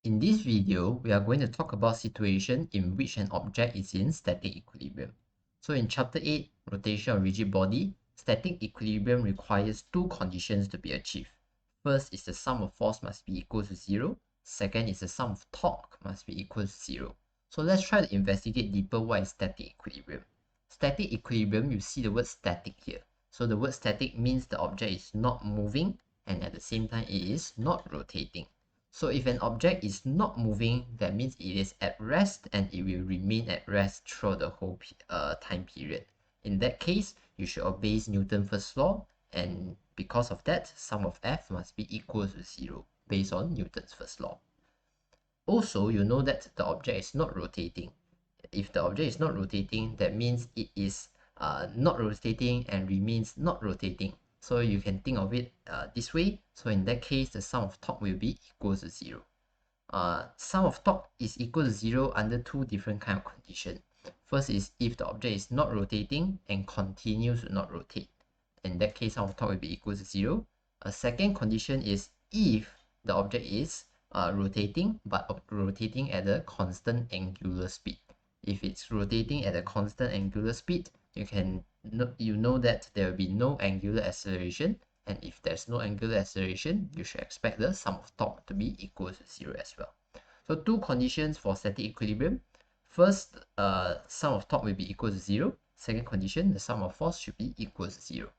In this video, we are going to talk about situation in which an object is in static equilibrium. So in chapter 8, rotation of rigid body, static equilibrium requires two conditions to be achieved. First is the sum of force must be equal to 0. Second is the sum of torque must be equal to 0. So let's try to investigate deeper what is static equilibrium. Static equilibrium, you see the word static here. So the word static means the object is not moving and at the same time it is not rotating. So if an object is not moving, that means it is at rest and it will remain at rest throughout the whole time period. In that case, you should obey Newton's first law, and because of that, sum of F must be equal to 0 based on Newton's first law. Also, you know that the object is not rotating. If the object is not rotating, that means it is not rotating and remains not rotating. So you can think of it this way. So in that case, the sum of torque will be equal to 0. Sum of torque is equal to 0 under two different kind of conditions. First is if the object is not rotating and continues to not rotate. In that case, sum of torque will be equal to 0. A second condition is if the object is rotating, but rotating at a constant angular speed. If it's rotating at a constant angular speed, you know that there will be no angular acceleration, and if there's no angular acceleration, you should expect the sum of torque to be equal to 0 as well. So two conditions for static equilibrium. First, sum of torque will be equal to 0. Second condition, the sum of force should be equal to 0.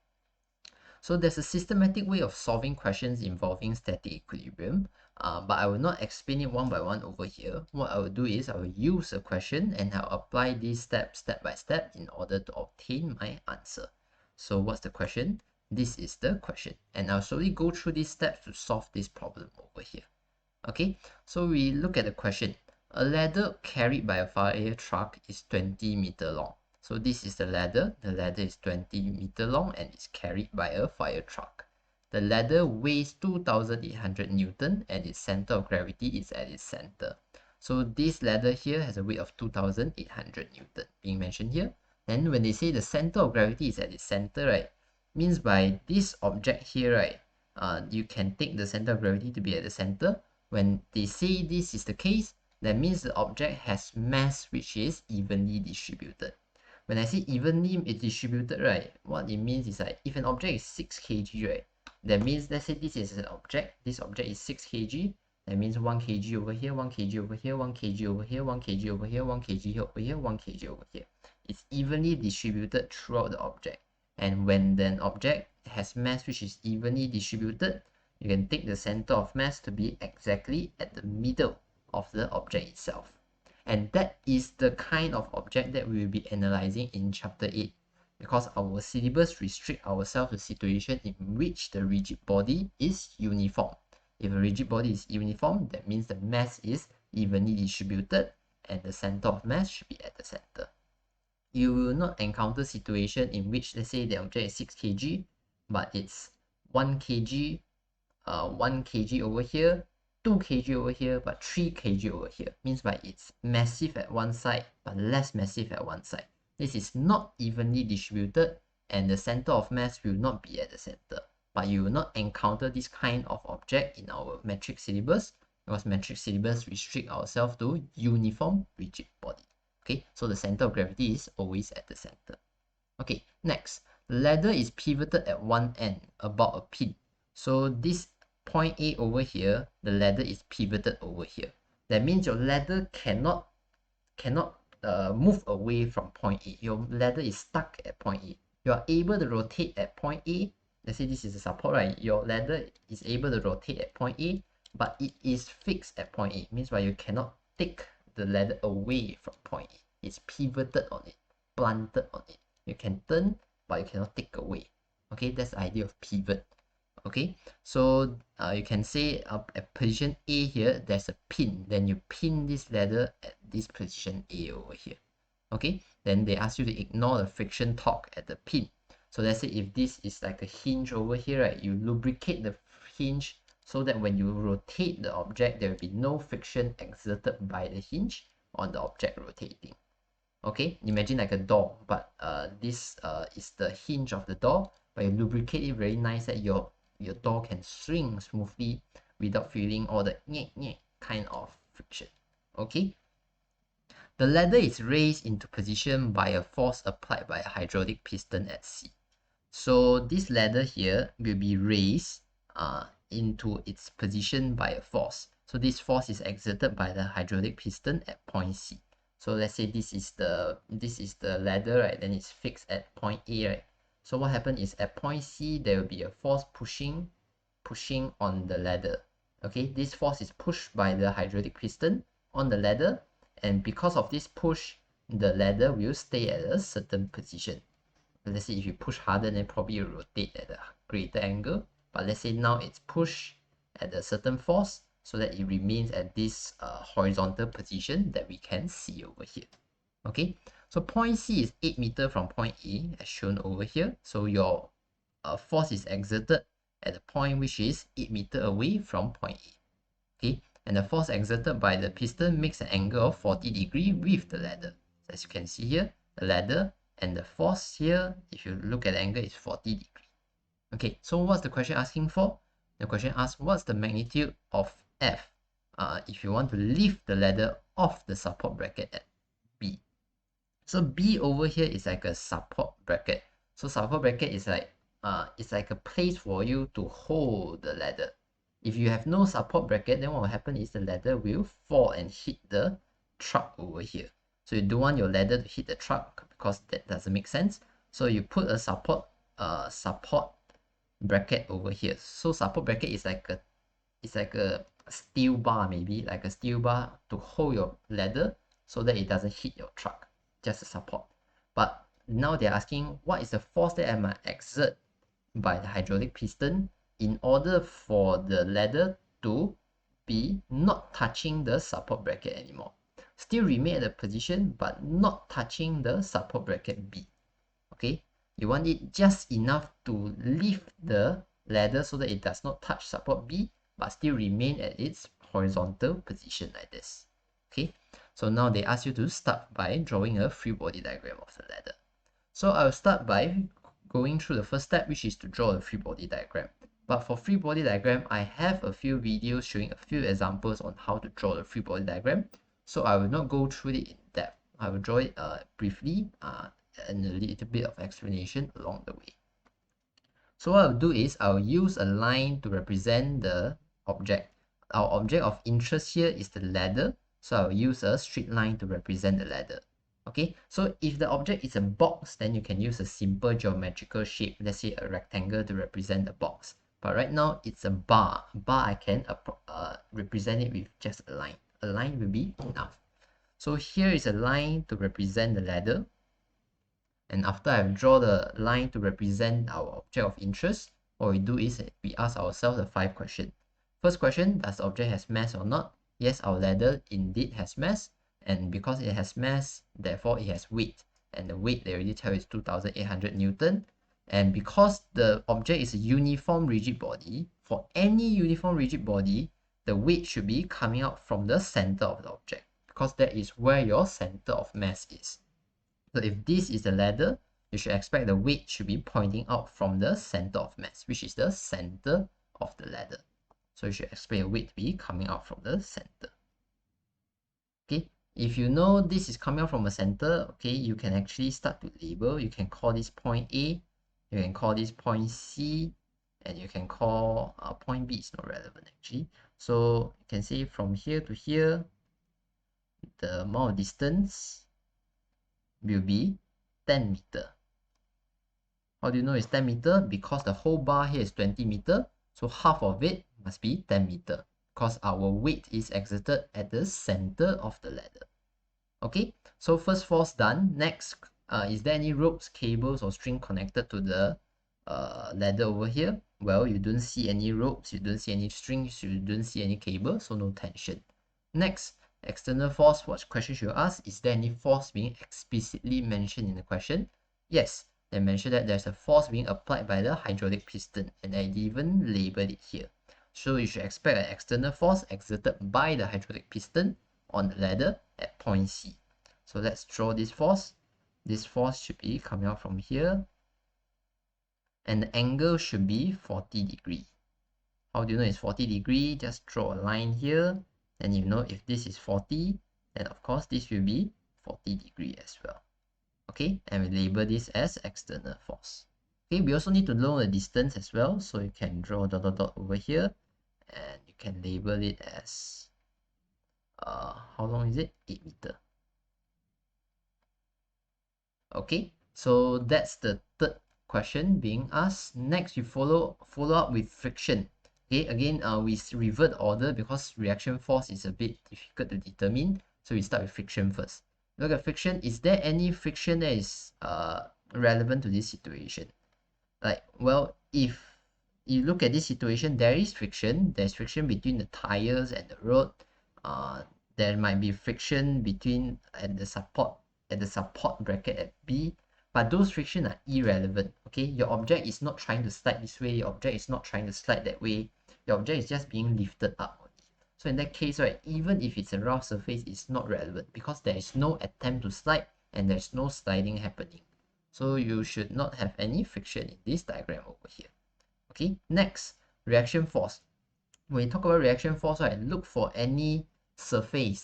So there's a systematic way of solving questions involving static equilibrium, but I will not explain it one by one over here. What I will do is I will use a question and I'll apply these steps step by step in order to obtain my answer. So what's the question? This is the question, and I'll slowly go through these steps to solve this problem over here. Okay, so we look at the question. A ladder carried by a fire truck is 20 meter long. So this is the ladder. The ladder is 20 meter long and is carried by a fire truck. The ladder weighs 2,800 Newton and its center of gravity is at its center. So this ladder here has a weight of 2,800 Newton being mentioned here. And when they say the center of gravity is at its center, right, means by this object here, right, you can take the center of gravity to be at the center. When they say this is the case, that means the object has mass which is evenly distributed. When I say evenly distributed, right, what it means is like if an object is 6 kg, right, that means let's say this is an object, this object is 6 kg, that means 1 kg over here, 1 kg over here, 1 kg over here, 1 kg over here, 1 kg over here, 1 kg over here. It's evenly distributed throughout the object. And when an object has mass which is evenly distributed, you can take the center of mass to be exactly at the middle of the object itself. And that is the kind of object that we will be analyzing in chapter 8, because our syllabus restricts ourselves to situation in which the rigid body is uniform. If a rigid body is uniform, that means the mass is evenly distributed and the center of mass should be at the center. You will not encounter situation in which, let's say the object is 6 kg, but it's 1 kg, 1 kg over here, 2 kg over here, but 3 kg over here. Means by it's massive at one side, but less massive at one side. This is not evenly distributed, and the center of mass will not be at the center. But you will not encounter this kind of object in our metric syllabus, because metric syllabus restrict ourselves to uniform rigid body. Okay, so the center of gravity is always at the center. Okay, next, the ladder is pivoted at one end about a pin. So this point A over here, the ladder is pivoted over here. That means your ladder cannot move away from point A. Your ladder is stuck at point A. You are able to rotate at point A. Let's say this is a support, right? Your ladder is able to rotate at point A, but it is fixed at point A. Means why you cannot take the ladder away from point A. It's pivoted on it, planted on it. You can turn, but you cannot take away. Okay, that's the idea of pivot. Okay, so you can say at position A here, there's a pin. Then you pin this ladder at this position A over here. Okay, then they ask you to ignore the friction torque at the pin. So let's say if this is like a hinge over here, right, you lubricate the hinge so that when you rotate the object, there will be no friction exerted by the hinge on the object rotating. Okay, imagine like a door, but this is the hinge of the door, but you lubricate it very nice that your door can swing smoothly without feeling all the nyeh, nyeh. kind of friction. Okay, the ladder is raised into position by a force applied by a hydraulic piston at C. So this ladder here will be raised into its position by a force. So this force is exerted by the hydraulic piston at point C. So let's say this is the ladder, right? Then it's fixed at point A, right? So what happens is at point C there will be a force pushing on the ladder. Okay, this force is pushed by the hydraulic piston on the ladder, and because of this push, the ladder will stay at a certain position. Let's say if you push harder, then probably you rotate at a greater angle. But let's say now it's pushed at a certain force so that it remains at this horizontal position that we can see over here. Okay, so point C is 8 meters from point A as shown over here. So your force is exerted at the point which is 8 meters away from point A. Okay, and the force exerted by the piston makes an angle of 40 degrees with the ladder. As you can see here, the ladder and the force here, if you look at the angle, is 40 degrees. Okay, so what's the question asking for? The question asks what's the magnitude of F if you want to lift the ladder off the support bracket at B. So B over here is like a support bracket. So support bracket is like it's like a place for you to hold the ladder. If you have no support bracket, then what will happen is the ladder will fall and hit the truck over here. So you don't want your ladder to hit the truck because that doesn't make sense. So you put a support bracket over here. So support bracket is like a steel bar, maybe like a steel bar to hold your ladder so that it doesn't hit your truck. Just a support. But now they're asking what is the force that I might exert by the hydraulic piston in order for the ladder to be not touching the support bracket anymore. Still remain at the position but not touching the support bracket B. Okay, you want it just enough to lift the ladder so that it does not touch support B but still remain at its horizontal position like this. Okay, so now they ask you to start by drawing a free body diagram of the ladder. So I'll start by going through the first step, which is to draw a free body diagram. But for free body diagram, I have a few videos showing a few examples on how to draw the free body diagram. So I will not go through it in depth. I will draw it briefly and a little bit of explanation along the way. So what I'll do is I'll use a line to represent the object. Our object of interest here is the ladder. So I'll use a straight line to represent the ladder. Okay, so if the object is a box, then you can use a simple geometrical shape, let's say a rectangle, to represent the box. But right now it's a bar. I can represent it with just a line. A line will be enough. So here is a line to represent the ladder. And after I've drawn the line to represent our object of interest, what we do is we ask ourselves the 5 questions. First question, does the object has mass or not? Yes, our ladder indeed has mass. And because it has mass, therefore it has weight. And the weight they already tell is 2,800 Newton. And because the object is a uniform rigid body, for any uniform rigid body, the weight should be coming out from the center of the object, because that is where your center of mass is. So if this is the ladder, you should expect the weight should be pointing out from the center of mass, which is the center of the ladder. So you should expect the weight to be coming out from the center. Okay, if you know this is coming out from a center, okay, you can actually start to label. You can call this point A, you can call this point C, and you can call point B. It's not relevant actually. So you can say from here to here, the amount of distance will be 10 meter. How do you know it's 10 meter? Because the whole bar here is 20 meter, so half of it must be 10 meter, because our weight is exerted at the center of the ladder. Okay, so first force done. Next, is there any ropes, cables, or string connected to the ladder over here? Well, you don't see any ropes, you don't see any strings, you don't see any cable, so no tension. Next, external force. What question should you ask? Is there any force being explicitly mentioned in the question? Yes, they mentioned that there's a force being applied by the hydraulic piston, and I even labeled it here. So you should expect an external force exerted by the hydraulic piston on the ladder at point C. So let's draw this force. This force should be coming out from here, and the angle should be 40 degrees. How do you know it's 40 degrees? Just draw a line here, And you know if this is 40, then of course this will be 40 degree as well. Okay, and we label this as external force. Okay, we also need to know the distance as well, so you can draw dot dot dot over here, and you can label it as how long is it? 8 meter. Okay, so that's the third question being asked. Next, we follow up with friction. Okay, again, we revert order because reaction force is a bit difficult to determine. So we start with friction first. Look at friction. Is there any friction that is relevant to this situation? Like, well, if you look at this situation, there is friction. There's friction between the tires and the road. There might be friction between the support bracket at B, but those friction are irrelevant. Okay, your object is not trying to slide this way. Your object is not trying to slide that way. Your object is just being lifted up. So in that case, right, even if it's a rough surface, it's not relevant because there is no attempt to slide and there's no sliding happening. So you should not have any friction in this diagram over here. Okay, next, reaction force. When you talk about reaction force, right, look for any surface,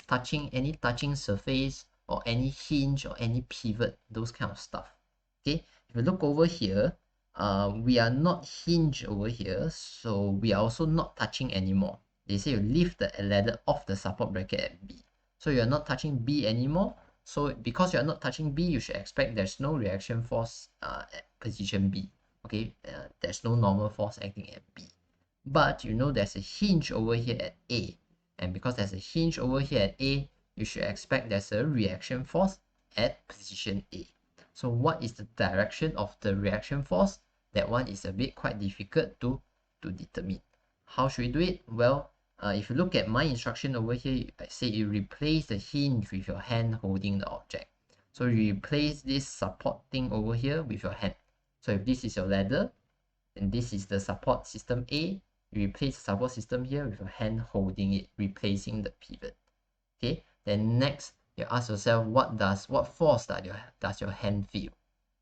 any touching surface or any hinge or any pivot, those kind of stuff. Okay, if you look over here, we are not hinged over here, so we are also not touching anymore. They say you lift the ladder off the support bracket at B. So you're not touching B anymore. So because you're not touching B, you should expect there's no reaction force at position B. Okay, there's no normal force acting at B. But you know there's a hinge over here at A. And because there's a hinge over here at A, you should expect there's a reaction force at position A. So what is the direction of the reaction force? That one is a bit quite difficult to determine. How should we do it? Well, if you look at my instruction over here, I say you replace the hinge with your hand holding the object. So you replace this support thing over here with your hand. So if this is your ladder, and this is the support system A, you replace the support system here with your hand holding it, replacing the pivot. Okay, then next you ask yourself, what force does your hand feel?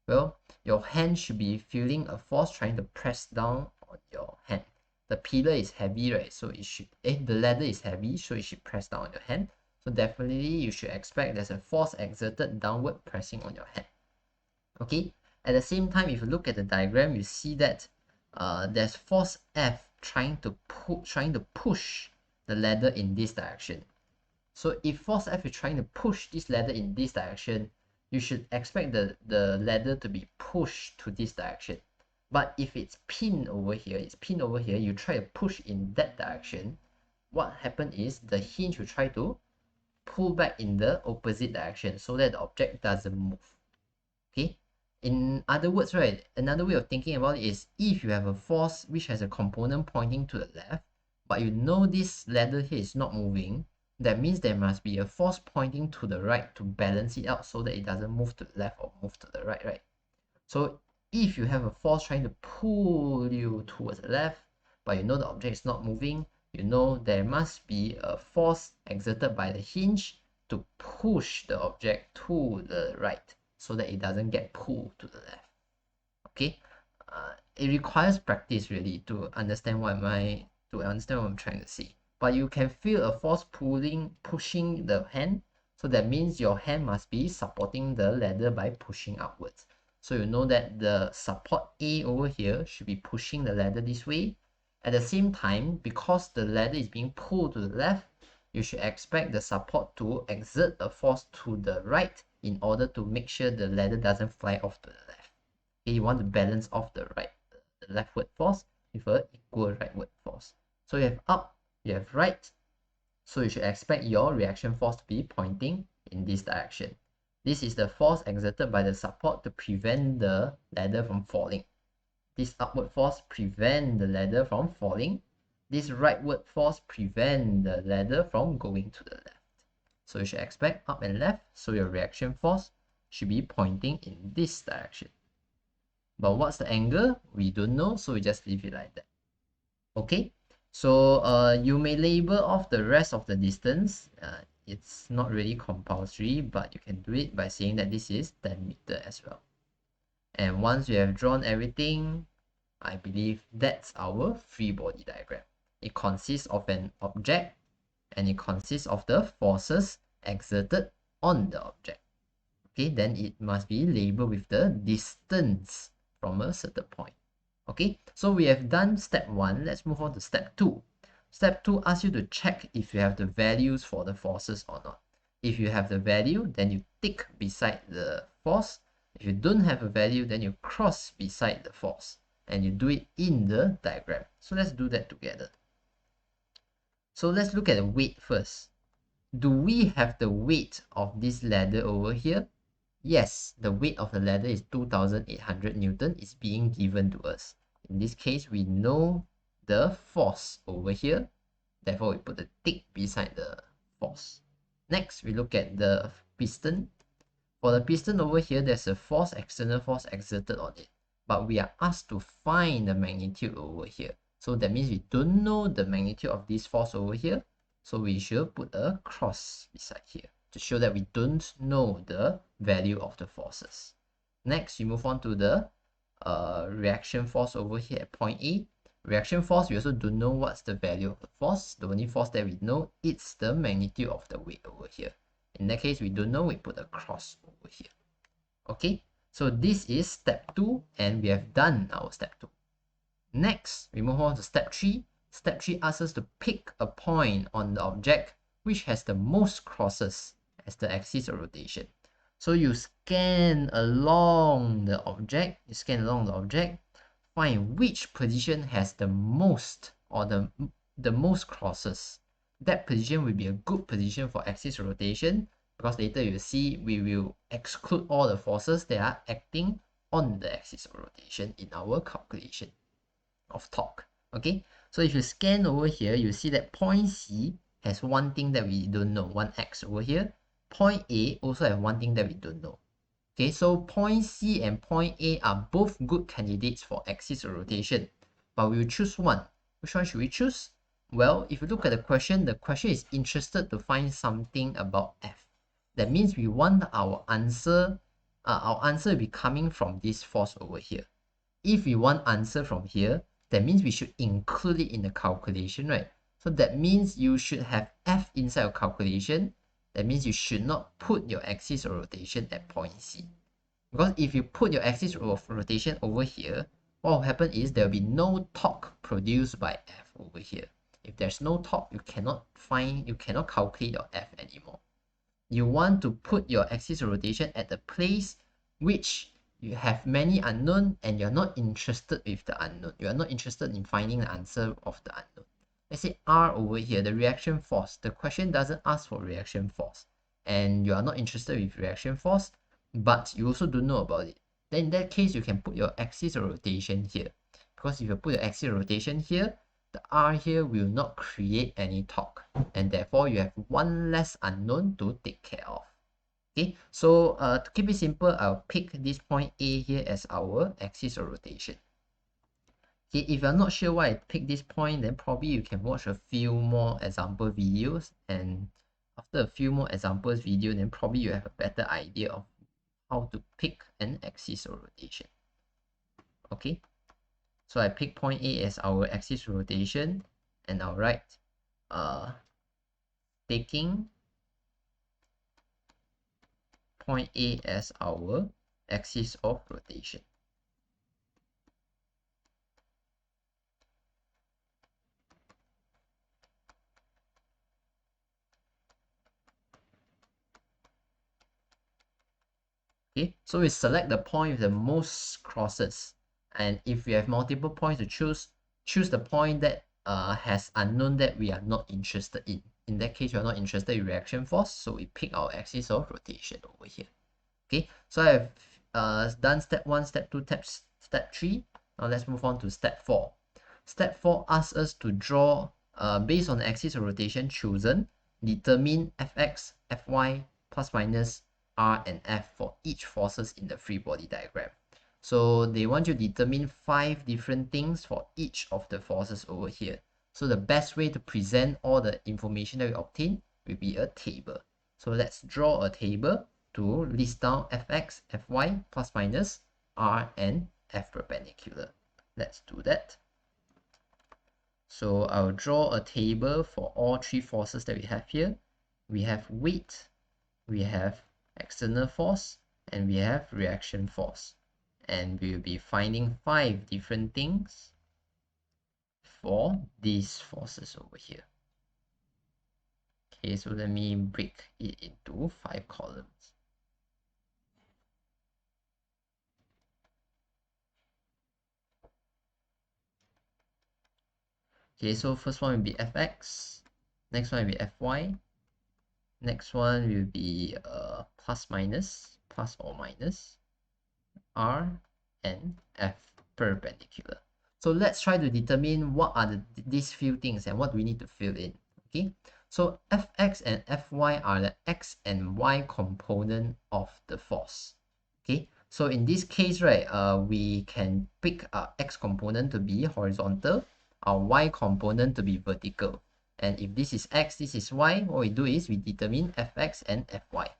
Well, your hand should be feeling a force trying to press down on your hand. The pillar is heavy, right? So it should the ladder is heavy, so it should press down on your hand. So definitely you should expect there's a force exerted downward pressing on your hand. Okay, at the same time, if you look at the diagram, you see that there's force F trying to push the ladder in this direction. So if force F is trying to push this ladder in this direction, you should expect the ladder to be pushed to this direction. But if it's pinned over here, you try to push in that direction, what happens is the hinge will try to pull back in the opposite direction so that the object doesn't move. Okay, in other words, right, another way of thinking about it is if you have a force which has a component pointing to the left, but you know this ladder here is not moving, that means there must be a force pointing to the right to balance it out so that it doesn't move to the left or move to the right, right? So if you have a force trying to pull you towards the left, but you know the object is not moving, you know there must be a force exerted by the hinge to push the object to the right so that it doesn't get pulled to the left. Okay, it requires practice really to understand what I'm trying to say. But you can feel a force pushing the hand, so that means your hand must be supporting the ladder by pushing upwards. So you know that the support A over here should be pushing the ladder this way. At the same time, because the ladder is being pulled to the left, you should expect the support to exert a force to the right in order to make sure the ladder doesn't fly off to the left. Okay, you want to balance off the leftward force with an equal rightward force. So you have up, you have right, so you should expect your reaction force to be pointing in this direction. This is the force exerted by the support to prevent the ladder from falling. This upward force prevents the ladder from falling. This rightward force prevents the ladder from going to the left. So you should expect up and left, so your reaction force should be pointing in this direction. But what's the angle? We don't know, so we just leave it like that. Okay, so you may label off the rest of the distance. It's not really compulsory, but you can do it by saying that this is 10 meter as well. And once you have drawn everything, I believe that's our free body diagram. It consists of an object and it consists of the forces exerted on the object. Okay, then it must be labeled with the distance from a certain point. Okay, so we have done step 1. Let's move on to step 2. Step 2 asks you to check if you have the values for the forces or not. If you have the value, then you tick beside the force. If you don't have a value, then you cross beside the force, and you do it in the diagram. So let's do that together. So let's look at the weight first. Do we have the weight of this ladder over here? Yes, the weight of the ladder is 2,800 Newton is being given to us. In this case, we know the force over here. Therefore, we put a tick beside the force. Next, we look at the piston. For the piston over here, there's a force, external force exerted on it. But we are asked to find the magnitude over here. So that means we don't know the magnitude of this force over here. So we should put a cross beside here to show that we don't know the value of the forces. Next, we move on to the reaction force over here at point A. Reaction force, we also don't know what's the value of the force. The only force that we know is the magnitude of the weight over here. In that case, we don't know, we put a cross over here. Okay, so this is step 2, and we have done our step 2. Next, we move on to step 3. Step 3 asks us to pick a point on the object which has the most crosses as the axis of rotation. So you scan along the object, find which position has the most or the most crosses. That position will be a good position for axis of rotation, because later you'll see we will exclude all the forces that are acting on the axis of rotation in our calculation of torque. Okay, so if you scan over here, you see that point C has one thing that we don't know, one X over here. Point A also have one thing that we don't know. Okay, so point C and point A are both good candidates for axis of rotation, but we will choose one. Which one should we choose? Well, if you look at the question is interested to find something about F. That means we want our answer will be coming from this force over here. If we want answer from here, that means we should include it in the calculation, right? So that means you should have F inside your calculation. That means you should not put your axis of rotation at point C. Because if you put your axis of rotation over here, what will happen is there will be no torque produced by F over here. If there's no torque, you cannot calculate your F anymore. You want to put your axis of rotation at the place which you have many unknown, and you're not interested with the unknown. You are not interested in finding the answer of the unknown. Let's say R over here, the reaction force. The question doesn't ask for reaction force, and you are not interested with reaction force, but you also don't know about it. Then in that case, you can put your axis of rotation here. Because if you put your axis of rotation here, the R here will not create any torque, and therefore you have one less unknown to take care of. Okay, so to keep it simple, I'll pick this point A here as our axis of rotation. Okay, if you're not sure why I pick this point, then probably you can watch a few more example videos, and after a few more examples video, then probably you have a better idea of how to pick an axis of rotation. Okay, so I pick point A as our axis of rotation, and I'll write taking point A as our axis of rotation. Okay, so we select the point with the most crosses, and if we have multiple points to choose the point that has unknown that we are not interested in. In that case, we are not interested in reaction force, so we pick our axis of rotation over here. Okay, so I have done step 1, step 2, step 3. Now let's move on to step 4. Step 4 asks us to draw, based on the axis of rotation chosen, determine Fx, Fy, plus minus R and F for each forces in the free body diagram. So they want you to determine 5 different things for each of the forces over here. So the best way to present all the information that we obtain will be a table. So let's draw a table to list down Fx, Fy, plus minus R and F perpendicular. Let's do that. So I'll draw a table for all three forces that we have here. We have weight, we have external force, and we have reaction force. And we'll be finding 5 different things for these forces over here. Okay, so let me break it into 5 columns. Okay, so first one will be fx, next one will be fy, next one will be plus or minus, r, and f perpendicular. So let's try to determine what are these few things and what we need to fill in. Okay, so fx and fy are the x and y component of the force. Okay, so in this case, right, we can pick x component to be horizontal, our y component to be vertical. And if this is x, this is y, what we do is we determine fx and fy.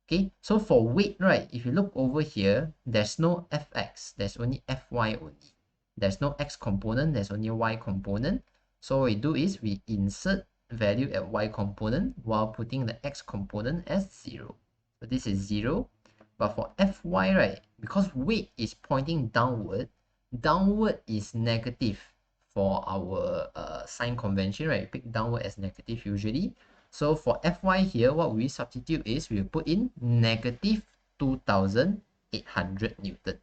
Okay, so for weight, right, if you look over here, there's no fx, there's only fy only. There's no x component, there's only y component. So what we do is we insert value at y component while putting the x component as 0. So this is 0. But for fy, right, because weight is pointing downward, downward is negative for our sign convention, right? Pick downward as negative usually. So for fy here, what we substitute is we put in negative 2,800 Newton.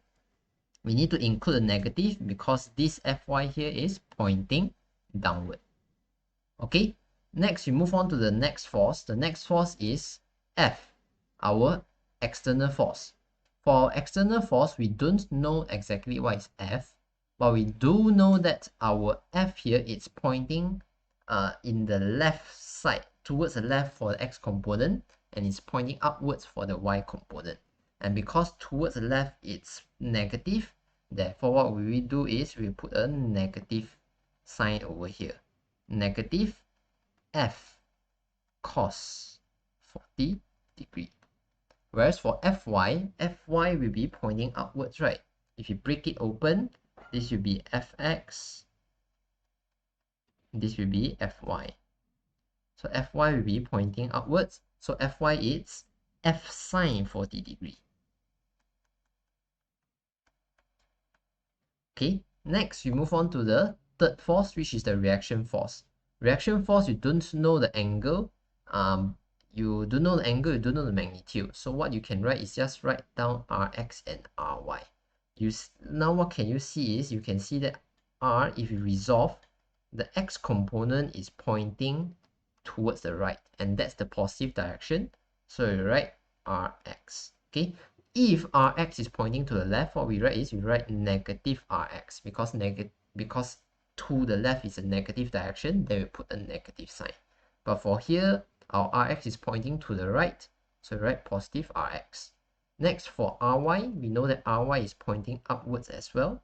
We need to include a negative because this fy here is pointing downward. Okay, next we move on to the next force. The next force is F, our external force. For external force, we don't know exactly what is F, but we do know that our F here is pointing in the left side, towards the left for the x component, and it's pointing upwards for the y component. And because towards the left it's negative, therefore what we will do is we put a negative sign over here. Negative F cos 40 degree. Whereas for Fy, Fy will be pointing upwards, right? If you break it open, this will be Fx, this will be Fy. So Fy will be pointing upwards. So Fy is F sine 40 degree. Okay, next we move on to the third force, which is the reaction force. Reaction force, you don't know the angle. You don't know the angle, you don't know the magnitude. So what you can write is just write down Rx and Ry. Now what can you see is, you can see that R, if you resolve, the x component is pointing towards the right, and that's the positive direction. So you write Rx. Okay, if Rx is pointing to the left, what we write is we write negative Rx, because to the left is a negative direction, then we put a negative sign. But for here, our Rx is pointing to the right, so we write positive Rx. Next, for Ry, we know that Ry is pointing upwards as well.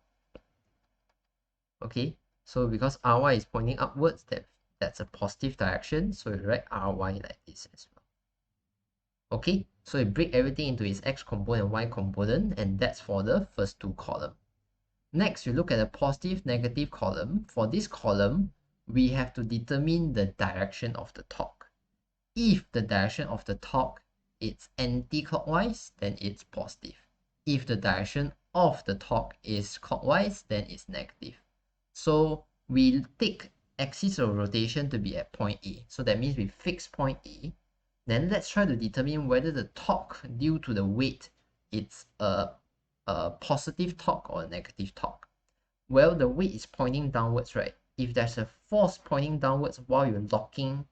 Okay, so because Ry is pointing upwards, that's a positive direction, so we write Ry like this as well. Okay, so we break everything into its x component and y component, and that's for the first two columns. Next, we look at the positive, negative column. For this column, we have to determine the direction of the torque. If the direction of the torque is anti-clockwise, then it's positive. If the direction of the torque is clockwise, then it's negative. So we take axis of rotation to be at point A. So that means we fix point A. Then let's try to determine whether the torque due to the weight it's a positive torque or a negative torque. Well, the weight is pointing downwards, right? If there's a force pointing downwards while you're locking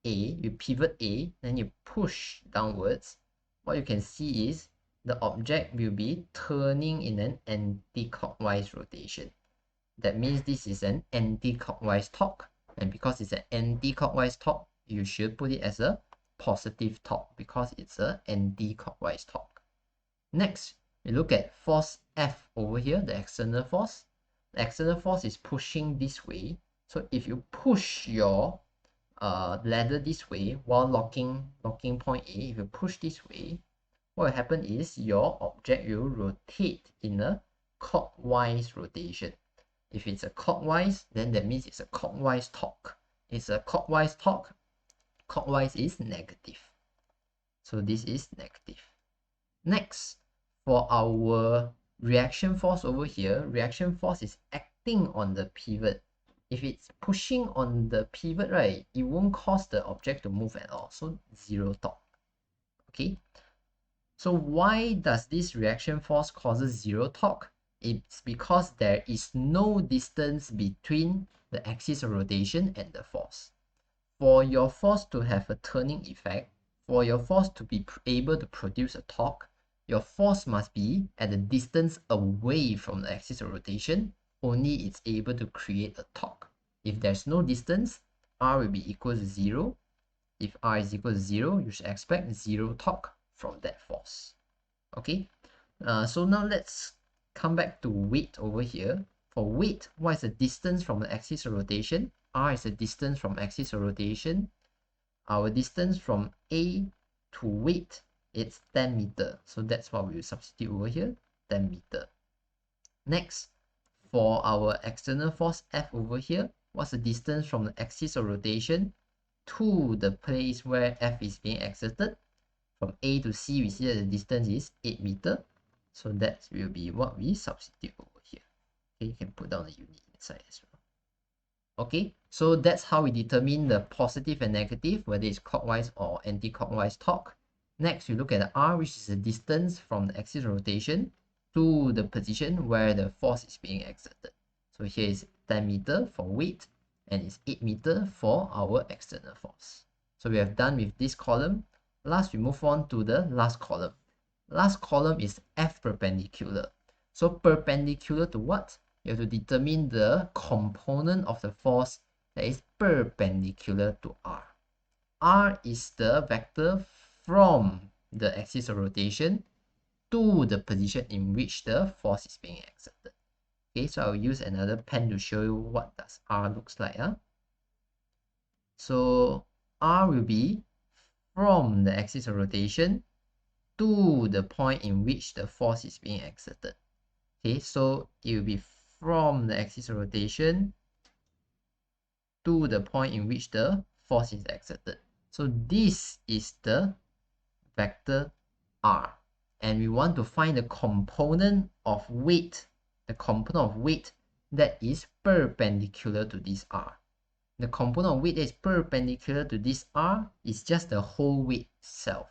A, you pivot A, then you push downwards, what you can see is the object will be turning in an anti-clockwise rotation. That means this is an anti-clockwise torque, and because it's an anti-clockwise torque, you should put it as a positive torque because it's an anti-clockwise torque. Next, we look at force F over here, the external force. The external force is pushing this way. So if you push your ladder this way while locking point A, if you push this way, what will happen is your object will rotate in a clockwise rotation. If it's a clockwise, then that means it's a clockwise torque. It's a clockwise torque. Clockwise is negative. So this is negative. Next, for our reaction force over here, reaction force is acting on the pivot. If it's pushing on the pivot, right, it won't cause the object to move at all. So zero torque. Okay. So why does this reaction force causes zero torque? It's because there is no distance between the axis of rotation and the force. For your force to have a turning effect, for your force to be able to produce a torque, your force must be at a distance away from the axis of rotation. Only it's able to create a torque. If there's no distance, R will be equal to 0. If R is equal to 0, you should expect 0 torque from that force. Okay, so now let's come back to weight over here. For weight, what is the distance from the axis of rotation? R is the distance from axis of rotation. Our distance from A to weight, it's 10 meter. So that's what we will substitute over here, 10 meter. Next, for our external force F over here, what's the distance from the axis of rotation to the place where F is being exerted? From A to C, we see that the distance is 8 meter. So that will be what we substitute over here. Okay, you can put down the unit inside as well. Okay, so that's how we determine the positive and negative, whether it's clockwise or anti-clockwise torque. Next, we look at the R, which is the distance from the axis of rotation to the position where the force is being exerted. So here is 10 meter for weight, and it's 8 meter for our external force. So we have done with this column. Last, we move on to the last column. Last column is F perpendicular. So perpendicular to what? You have to determine the component of the force that is perpendicular to R. R is the vector from the axis of rotation to the position in which the force is being exerted. Okay, so I'll use another pen to show you what does R looks like. So R will be from the axis of rotation to the point in which the force is being exerted. Okay, so it will be from the axis of rotation to the point in which the force is exerted. So this is the vector R, and we want to find the component of weight, that is perpendicular to this R. The component of weight that is perpendicular to this R is just the whole weight itself.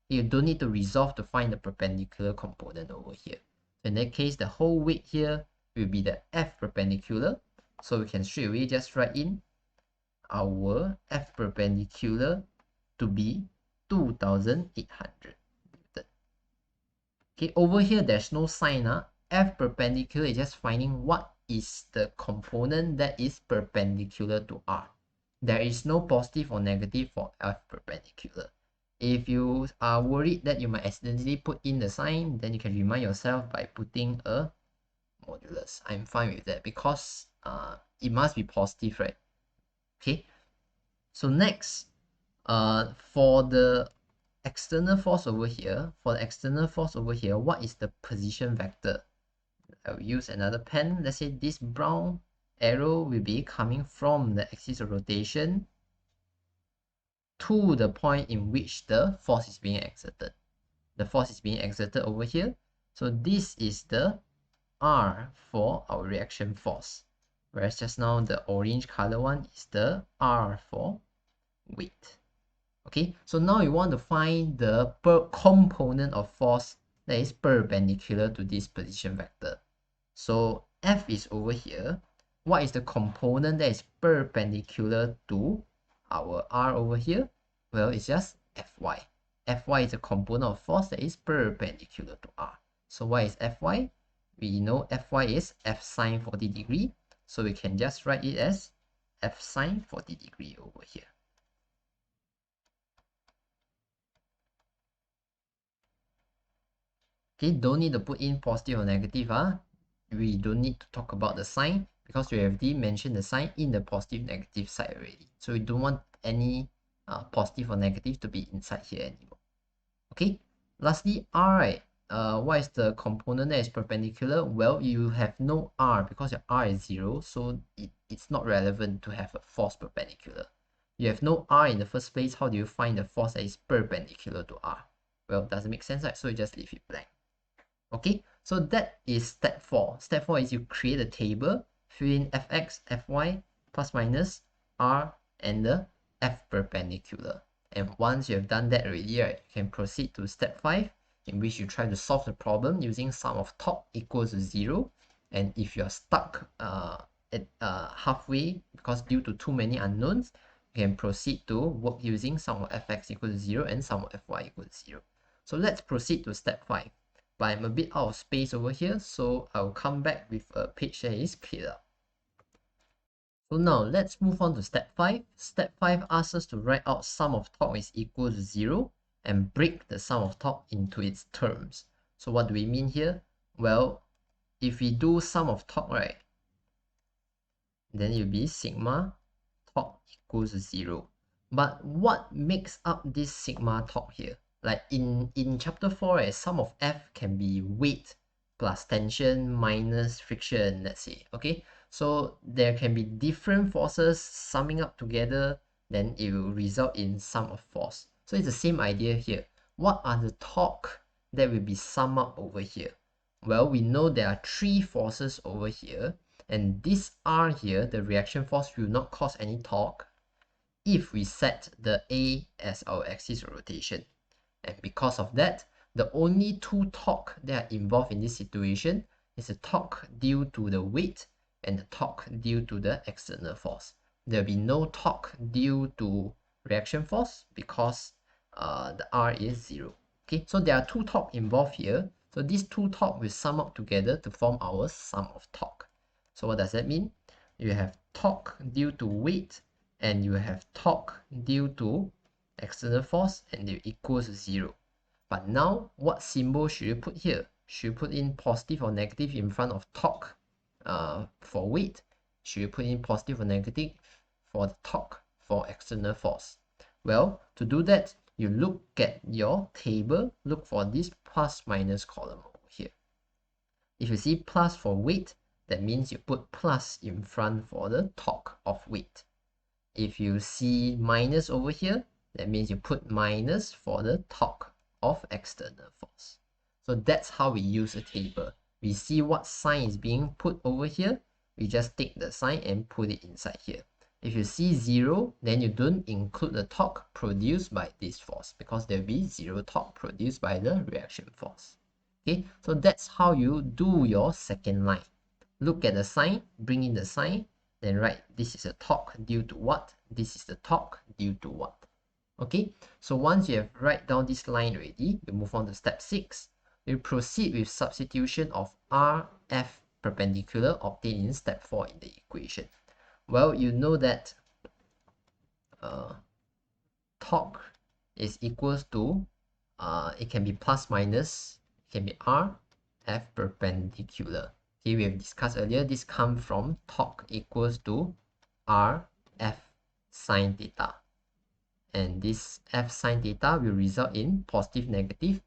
You don't need to resolve to find the perpendicular component over here. In that case, the whole weight here will be the F perpendicular. So we can straight away just write in our F perpendicular to be 2,800 Newton. Okay, over here there's no sign. F perpendicular is just finding what is the component that is perpendicular to R. There is no positive or negative for F perpendicular. If you are worried that you might accidentally put in the sign, then you can remind yourself by putting a modulus. I'm fine with that because it must be positive, right? Okay, so next, for the external force over here, what is the position vector? I'll use another pen. Let's say this brown arrow will be coming from the axis of rotation to the point in which the force is being exerted. The force is being exerted over here. So this is the R for our reaction force. Whereas just now the orange color one is the R for weight. Okay, so now we want to find the component of force that is perpendicular to this position vector. So F is over here. What is the component that is perpendicular to our R over here? Well, it's just Fy. Fy is a component of force that is perpendicular to R. So what is Fy? We know Fy is F sine 40 degree. So we can just write it as F sine 40 degree over here. Okay, don't need to put in positive or negative. We don't need to talk about the sign because we already mentioned the sign in the positive negative side already. So we don't want any positive or negative to be inside here anymore. Okay, lastly, R, right? what is the component that is perpendicular? Well, you have no r because your r is 0, so it's not relevant to have a force perpendicular. You have no r in the first place. How do you find the force that is perpendicular to r? Well, doesn't make sense, right? So you just leave it blank. Okay, so that is step 4. Step 4 is you create a table, fill in fx, fy, plus minus, r, and the f perpendicular. And once you have done that already, right, you can proceed to step 5, in which you try to solve the problem using sum of top equals to 0. And if you're stuck at halfway because due to too many unknowns, you can proceed to work using sum of fx equals to 0 and sum of fy equals to 0. So let's proceed to step 5. But I'm a bit out of space over here, so I'll come back with a page that is cleared up. So now let's move on to step 5. Step 5 asks us to write out sum of top is equal to 0 and break the sum of top into its terms. So what do we mean here? Well, if we do sum of top, right, then it will be sigma top equals to 0. But what makes up this sigma top here? Like in chapter 4, right, sum of F can be weight plus tension minus friction, let's say. Okay, so there can be different forces summing up together, then it will result in sum of force. So it's the same idea here. What are the torque that will be summed up over here? Well, we know there are 3 forces over here, and this R here, the reaction force, will not cause any torque if we set the A as our axis of rotation. And because of that, the only 2 torque that are involved in this situation is the torque due to the weight and the torque due to the external force. There will be no torque due to reaction force because the R is 0. Okay, so there are 2 torque involved here. So these 2 torque will sum up together to form our sum of torque. So what does that mean? You have torque due to weight and you have torque due to external force, and they equals 0. But now, what symbol should you put here? Should you put in positive or negative in front of torque for weight? Should you put in positive or negative for the torque for external force? Well, to do that, you look at your table, look for this plus minus column over here. If you see plus for weight, that means you put plus in front for the torque of weight. If you see minus over here, that means you put minus for the torque of external force. So that's how we use a table. We see what sign is being put over here, we just take the sign and put it inside here. If you see 0, then you don't include the torque produced by this force because there will be 0 torque produced by the reaction force. Okay, so that's how you do your second line. Look at the sign, bring in the sign, then write this is a torque due to what, this is the torque due to what. Okay, so once you have write down this line already, we move on to step 6. We proceed with substitution of RF perpendicular obtained in step 4 in the equation. Well, you know that torque is equals to it can be plus minus, it can be R F perpendicular. Okay, we have discussed earlier, this comes from torque equals to R F sine theta, and this F sine theta will result in positive negative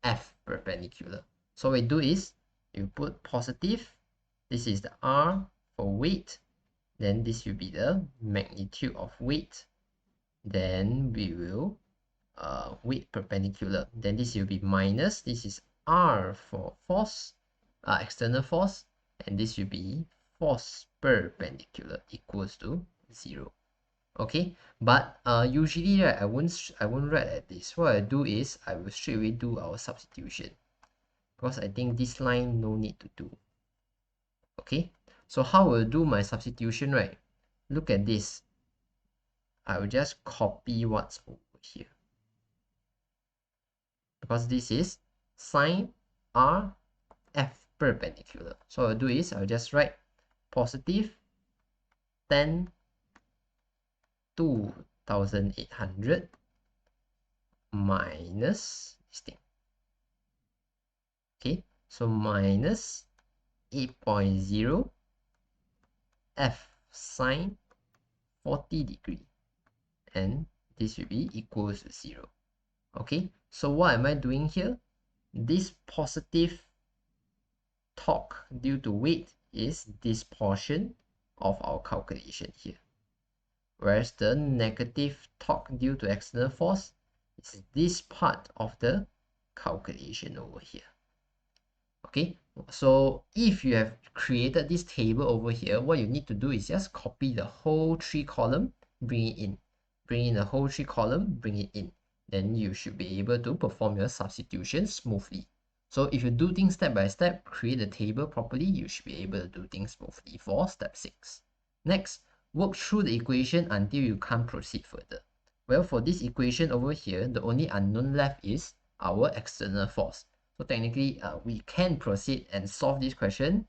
F perpendicular. So what we do is you put positive, this is the R for weight, then this will be the magnitude of weight, then we will weight perpendicular, then this will be minus, this is R for force, external force, and this will be force perpendicular equals to 0. Okay, but usually, right, I won't write like this. What I do is I will straight away do our substitution because I think this line no need to do. Okay, so how will I do my substitution, right? Look at this. I will just copy what's over here because this is sine R F perpendicular. So what I'll do is I'll just write positive 10 2800 minus this thing. Okay, so minus 8.0 F sine 40 degree, and this will be equals to 0. Okay, so what am I doing here? this positive torque due to weight is this portion of our calculation here, whereas the negative torque due to external force is this part of the calculation over here. Okay, so if you have created this table over here, what you need to do is just copy the whole 3 column, bring it in, bring in the whole 3 column, bring it in, then you should be able to perform your substitution smoothly. So if you do things step by step, create the table properly, you should be able to do things smoothly for step 6. Next, work through the equation until you can't proceed further. Well, for this equation over here, the only unknown left is our external force. So technically, we can proceed and solve this question.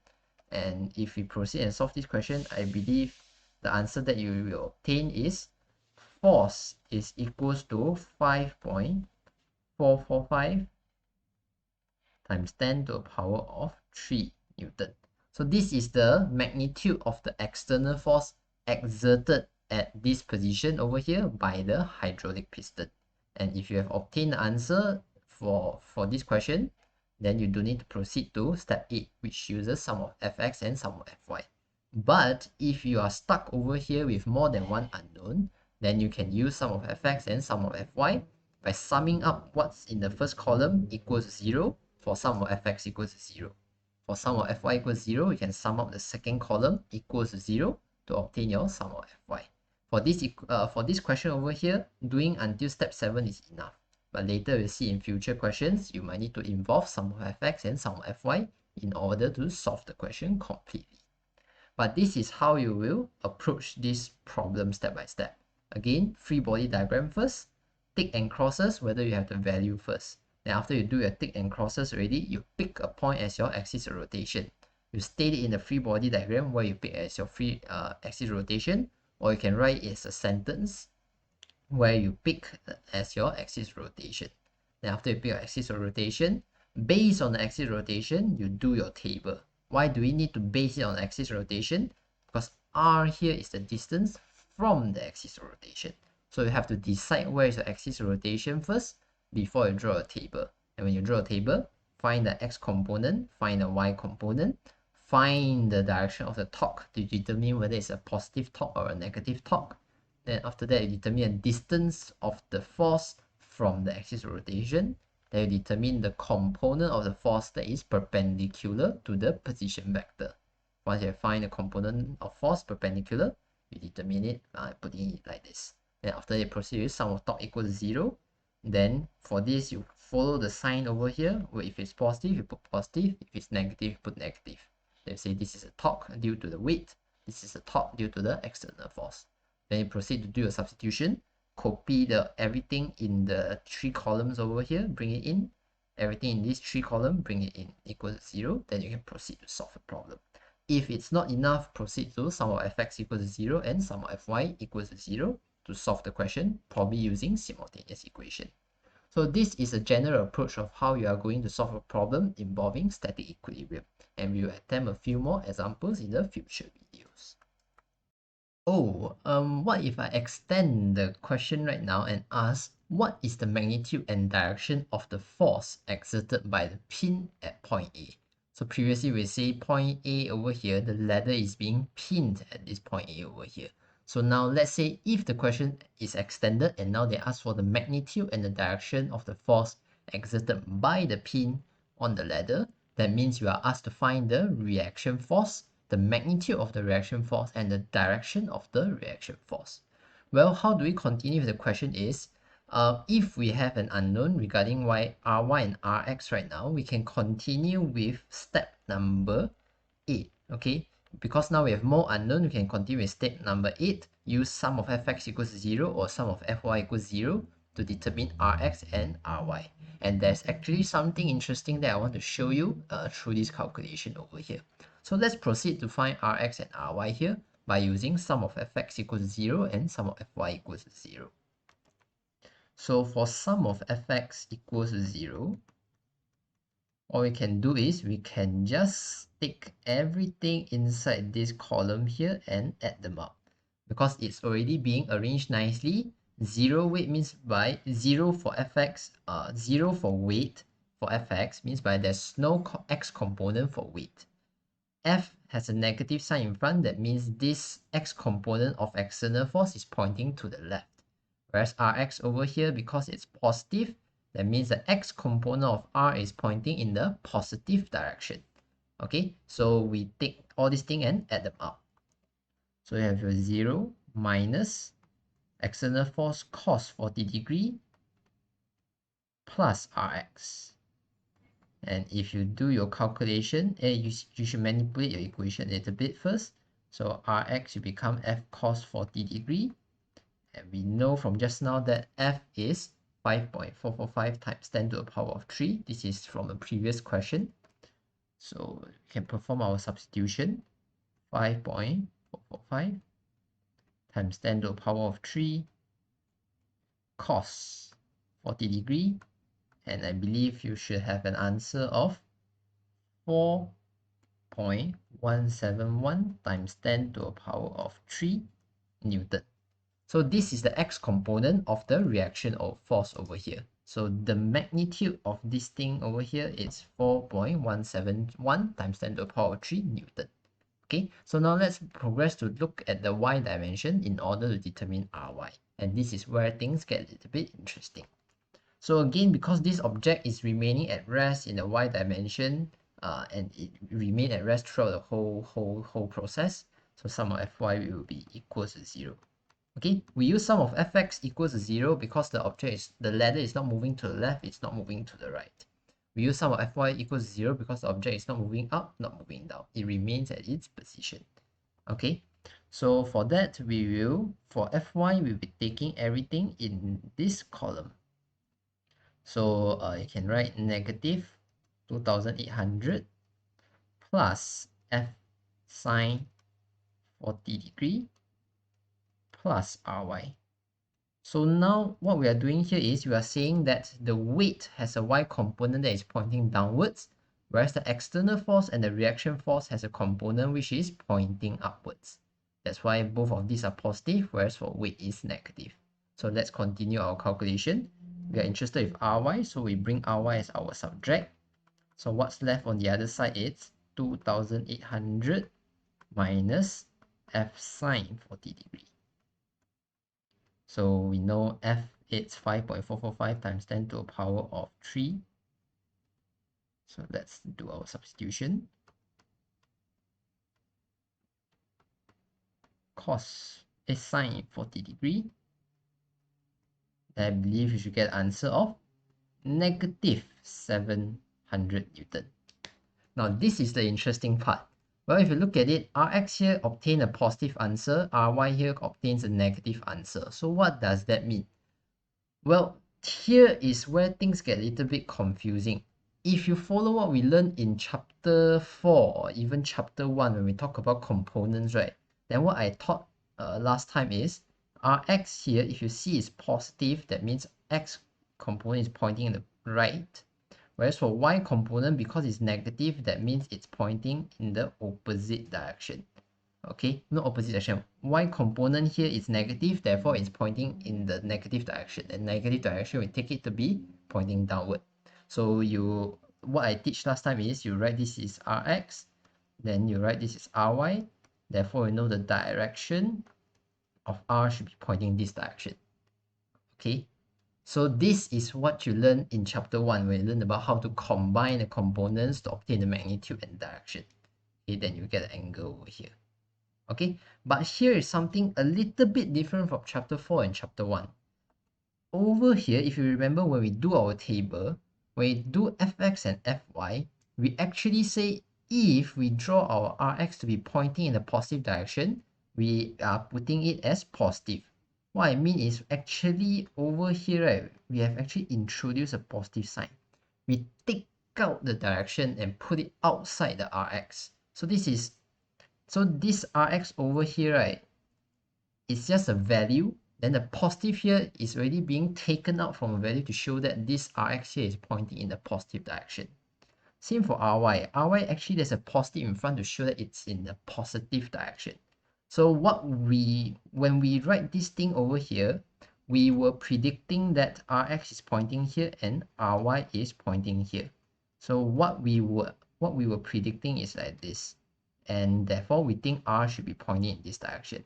And if we proceed and solve this question, I believe the answer that you will obtain is force is equals to 5.445 times 10 to the power of 3 Newton. So this is the magnitude of the external force exerted at this position over here by the hydraulic piston. And if you have obtained the answer for this question, then you do need to proceed to step 8, which uses sum of fx and sum of fy. But if you are stuck over here with more than one unknown, then you can use sum of fx and sum of fy by summing up what's in the first column equals 0 for sum of fx equals 0. For sum of fy equals 0, you can sum up the second column equals 0 to obtain your sum of fy. For this question over here, doing until step 7 is enough. But later we'll see in future questions, you might need to involve sum of fx and sum of fy in order to solve the question completely. But this is how you will approach this problem step by step. Again, free body diagram first, tick and crosses whether you have the value first. Then after you do your tick and crosses already, you pick a point as your axis of rotation. You state it in the free body diagram where you pick as your free axis rotation, or you can write it as a sentence where you pick as your axis rotation. Then after you pick your axis of rotation, based on the axis rotation, you do your table. Why do we need to base it on axis rotation? Because r here is the distance from the axis of rotation. So you have to decide where is your axis of rotation first before you draw a table. And when you draw a table, find the x component, find the y component, find the direction of the torque to determine whether it's a positive torque or a negative torque. Then after that, you determine the distance of the force from the axis of rotation. Then you determine the component of the force that is perpendicular to the position vector. Once you find the component of force perpendicular, you determine it by putting it like this. Then after you proceed with sum of torque equals 0. Then for this, you follow the sign over here, where if it's positive, you put positive. If it's negative, you put negative. They say this is a torque due to the weight. This is a torque due to the external force. Then you proceed to do a substitution. Copy everything in the 3 columns over here, bring it in. Everything in this 3 column, bring it in, equals 0. Then you can proceed to solve the problem. If it's not enough, proceed to sum of fx equals 0 and sum of fy equals 0 to solve the question, probably using simultaneous equation. So this is a general approach of how you are going to solve a problem involving static equilibrium. And we will attempt a few more examples in the future videos. Oh, what if I extend the question right now and ask, what is the magnitude and direction of the force exerted by the pin at point A? So previously we say point A over here, the ladder is being pinned at this point A over here. So now let's say if the question is extended and now they ask for the magnitude and the direction of the force exerted by the pin on the ladder, that means you are asked to find the reaction force, the magnitude of the reaction force, and the direction of the reaction force. Well, how do we continue with the question is, if we have an unknown regarding Ry and Rx right now, we can continue with step number 8, okay? Because now we have more unknown, we can continue with step number 8, use sum of fx equals 0 or sum of fy equals 0 to determine Rx and Ry. And there's actually something interesting that I want to show you through this calculation over here. So let's proceed to find Rx and Ry here by using sum of fx equals 0 and sum of fy equals 0. So for sum of fx equals 0, all we can do is we can just stick everything inside this column here and add them up. Because it's already being arranged nicely, 0 weight means by 0 for fx, 0 for weight, for fx means by there's no x component for weight. F has a negative sign in front, that means this x component of external force is pointing to the left. Whereas Rx over here, because it's positive, that means the x component of R is pointing in the positive direction. Okay, so we take all these things and add them up. So you have your 0 minus external force cos 40 degree plus Rx. And if you do your calculation, you should manipulate your equation a little bit first. So Rx will become F cos 40 degree. And we know from just now that F is 5.445 times 10 to the power of 3. This is from the previous question. So we can perform our substitution. 5.445 times 10 to the power of 3 cos 40 degree. And I believe you should have an answer of 4.171 times 10 to the power of 3 Newton. So this is the x component of the reaction or force over here. So the magnitude of this thing over here is 4.171 times 10 to the power of 3 Newton. Okay, so now let's progress to look at the y dimension in order to determine Ry. And this is where things get a little bit interesting. So again, because this object is remaining at rest in the y dimension, and it remain at rest throughout the whole process, so sum of Fy will be equals to 0. Okay, we use sum of Fx equals to 0 because the ladder is not moving to the left, it's not moving to the right. We use sum of Fy equals 0 because the object is not moving up, not moving down. It remains at its position. Okay, so for that, for Fy, we'll be taking everything in this column. So you can write negative 2800 plus F sine 40 degree plus Ry. So now what we are doing here is we are saying that the weight has a y component that is pointing downwards, whereas the external force and the reaction force has a component which is pointing upwards. That's why both of these are positive, whereas for weight is negative. So let's continue our calculation. We are interested with Ry, so we bring Ry as our subject. So what's left on the other side is 2800 minus F sine 40 degree. So we know F is 5.445 times 10 to the power of 3. So let's do our substitution. Cos is sine 40 degree. I believe you should get an answer of negative 700 Newton. Now this is the interesting part. Well, if you look at it, Rx here obtained a positive answer, Ry here obtains a negative answer. So what does that mean? Well, here is where things get a little bit confusing. If you follow what we learned in chapter 4 or even chapter 1 when we talk about components, right? Then what I taught last time is Rx here, if you see is positive, that means X component is pointing in the right. Whereas for y component, because it's negative, that means it's pointing in the opposite direction. Okay, not opposite direction. Y component here is negative, therefore it's pointing in the negative direction. And negative direction, we take it to be pointing downward. So what I teach last time is you write this is Rx, then you write this is Ry. Therefore, you know the direction of R should be pointing this direction. Okay. So this is what you learn in chapter 1 when you learn about how to combine the components to obtain the magnitude and direction. Okay, then you get an angle over here. Okay, but here is something a little bit different from chapter 4 and chapter 1. Over here, if you remember when we do our table, when we do Fx and Fy, we actually say if we draw our Rx to be pointing in the positive direction, we are putting it as positive. What I mean is actually over here, right, we have actually introduced a positive sign. We take out the direction and put it outside the Rx. So this Rx over here, right, is just a value. Then the positive here is already being taken out from a value to show that this Rx here is pointing in the positive direction. Same for Ry. Ry actually there's a positive in front to show that it's in the positive direction. So when we write this thing over here, we were predicting that Rx is pointing here and Ry is pointing here. So what we were predicting is like this, and therefore we think R should be pointing in this direction.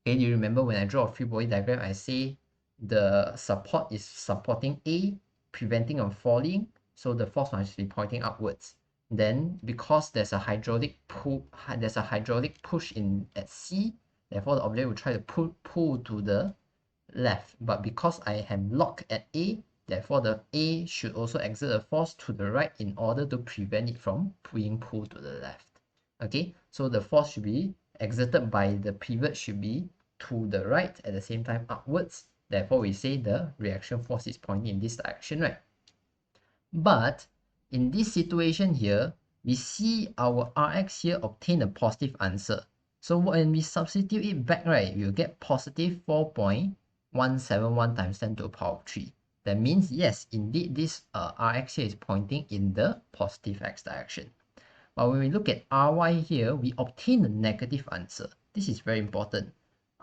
Okay, do you remember when I draw a free body diagram, I say the support is supporting A, preventing from falling, so the force must be pointing upwards. Then because there's a hydraulic push in at C, therefore the object will try to pull to the left. But because I am locked at A, therefore the A should also exert a force to the right in order to prevent it from being pulled to the left. Okay, so the force should be exerted by the pivot should be to the right, at the same time upwards. Therefore we say the reaction force is pointing in this direction, right? But in this situation here, we see our Rx here obtain a positive answer. So when we substitute it back, right, we'll get positive 4.171 times 10 to the power of 3. That means, yes, indeed, this Rx here is pointing in the positive x direction. But when we look at Ry here, we obtain a negative answer. This is very important.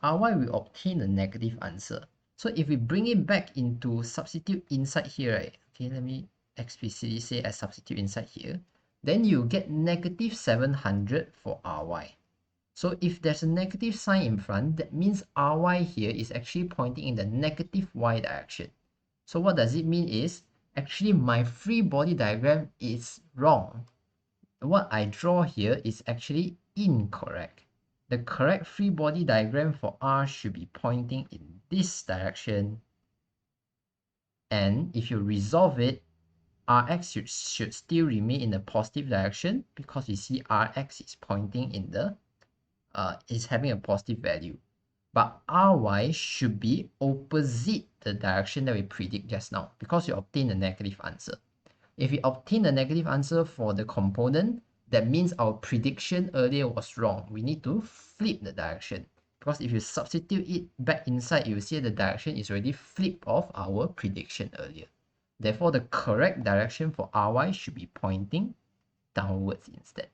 Ry, we obtain a negative answer. So if we bring it back into substitute inside here, right? Okay, let me explicitly say I substitute inside here. Then you get negative 700 for Ry. So if there's a negative sign in front, that means Ry here is actually pointing in the negative y direction. So what does it mean is, actually my free body diagram is wrong. What I draw here is actually incorrect. The correct free body diagram for R should be pointing in this direction. And if you resolve it, Rx should still remain in the positive direction, because we see Rx is pointing in the is having a positive value. But Ry should be opposite the direction that we predict just now, because you obtain a negative answer. If we obtain a negative answer for the component, that means our prediction earlier was wrong. We need to flip the direction, because if you substitute it back inside, you will see the direction is already flipped of our prediction earlier. Therefore, the correct direction for Ry should be pointing downwards instead.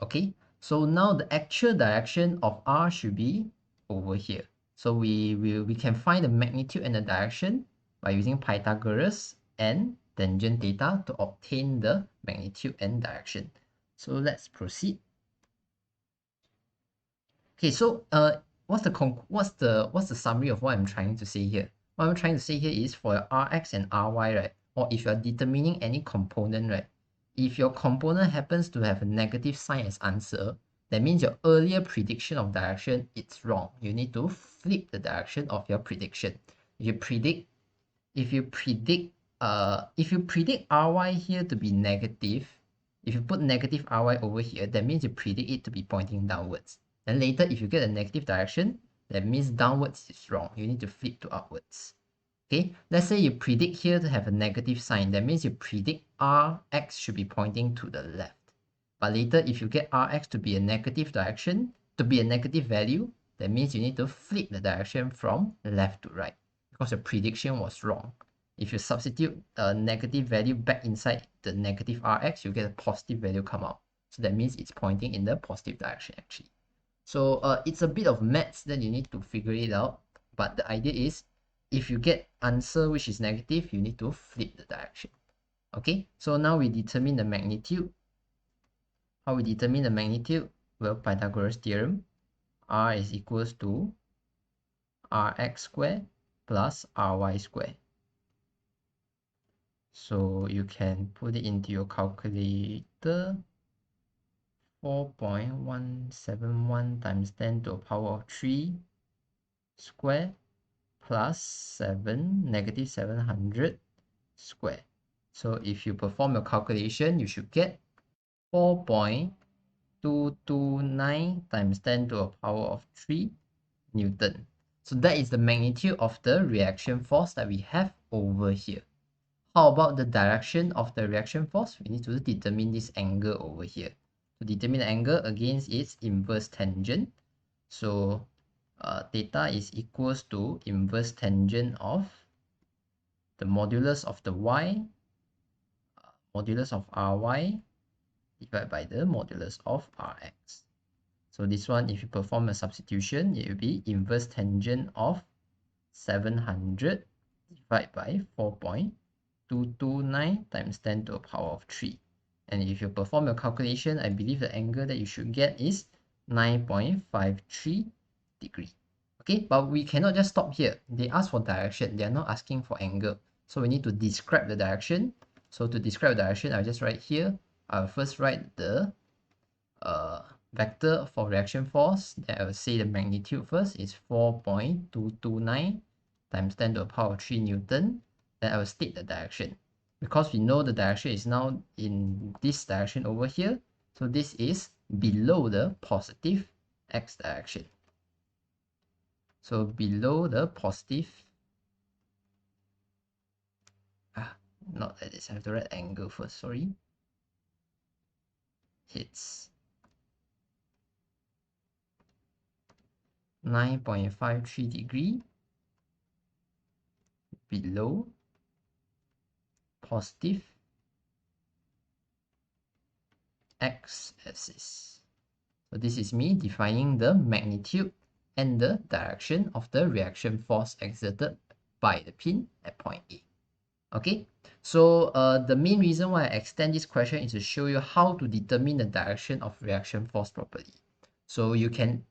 Okay, so now the actual direction of R should be over here. So we can find the magnitude and the direction by using Pythagoras and tangent theta to obtain the magnitude and direction. So let's proceed. Okay, so what's the summary of what I'm trying to say here? What I'm trying to say here is, for your Rx and Ry, right, or if you're determining any component, right, if your component happens to have a negative sign as answer, that means your earlier prediction of direction it's wrong. You need to flip the direction of your prediction. If you predict Ry here to be negative, if you put negative Ry over here, that means you predict it to be pointing downwards. And later, if you get a negative direction, that means downwards is wrong. You need to flip to upwards. Okay, let's say you predict here to have a negative sign. That means you predict Rx should be pointing to the left. But later, if you get Rx to be a negative direction, to be a negative value, that means you need to flip the direction from left to right, because your prediction was wrong. If you substitute a negative value back inside the negative Rx, you get a positive value come out. So that means it's pointing in the positive direction actually. So it's a bit of maths that you need to figure it out. But the idea is, if you get answer which is negative, you need to flip the direction. Okay, so now we determine the magnitude. How we determine the magnitude? Well, Pythagoras theorem. R is equals to Rx squared plus Ry squared. So you can put it into your calculator. 4.171 times 10 to the power of 3 square plus negative 700 square. So if you perform your calculation, you should get 4.229 times 10 to the power of 3 Newton. So that is the magnitude of the reaction force that we have over here. How about the direction of the reaction force? We need to determine this angle over here. To determine the angle, against its inverse tangent. So theta is equals to inverse tangent of the modulus of the y, modulus of Ry, divided by the modulus of Rx. So this one, if you perform a substitution, it will be inverse tangent of 700 divided by 4.229 times 10 to the power of 3. And if you perform your calculation, I believe the angle that you should get is 9.53 degree. Okay, but we cannot just stop here. They ask for direction. They are not asking for angle. So we need to describe the direction. So to describe the direction, I'll just write here. I'll first write the vector for reaction force. Then I will say the magnitude first is 4.229 times 10 to the power of 3 Newton. Then I will state the direction. Because we know the direction is now in this direction over here. So this is below the positive x direction. So below the positive, not that this, I have to write angle first, sorry. It's 9.53 degree below positive x-axis. So this is me defining the magnitude and the direction of the reaction force exerted by the pin at point A. Okay, so the main reason why I extend this question is to show you how to determine the direction of reaction force properly. So you can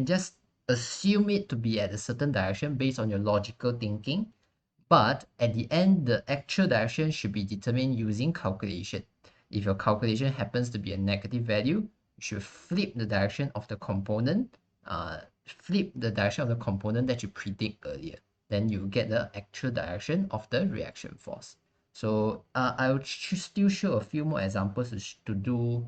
just assume it to be at a certain direction based on your logical thinking, but at the end, the actual direction should be determined using calculation. If your calculation happens to be a negative value, you should flip the direction of the component, that you predict earlier. Then you get the actual direction of the reaction force. So I will still show a few more examples to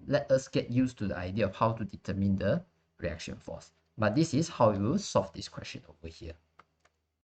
let us get used to the idea of how to determine the reaction force. But this is how you will solve this question over here.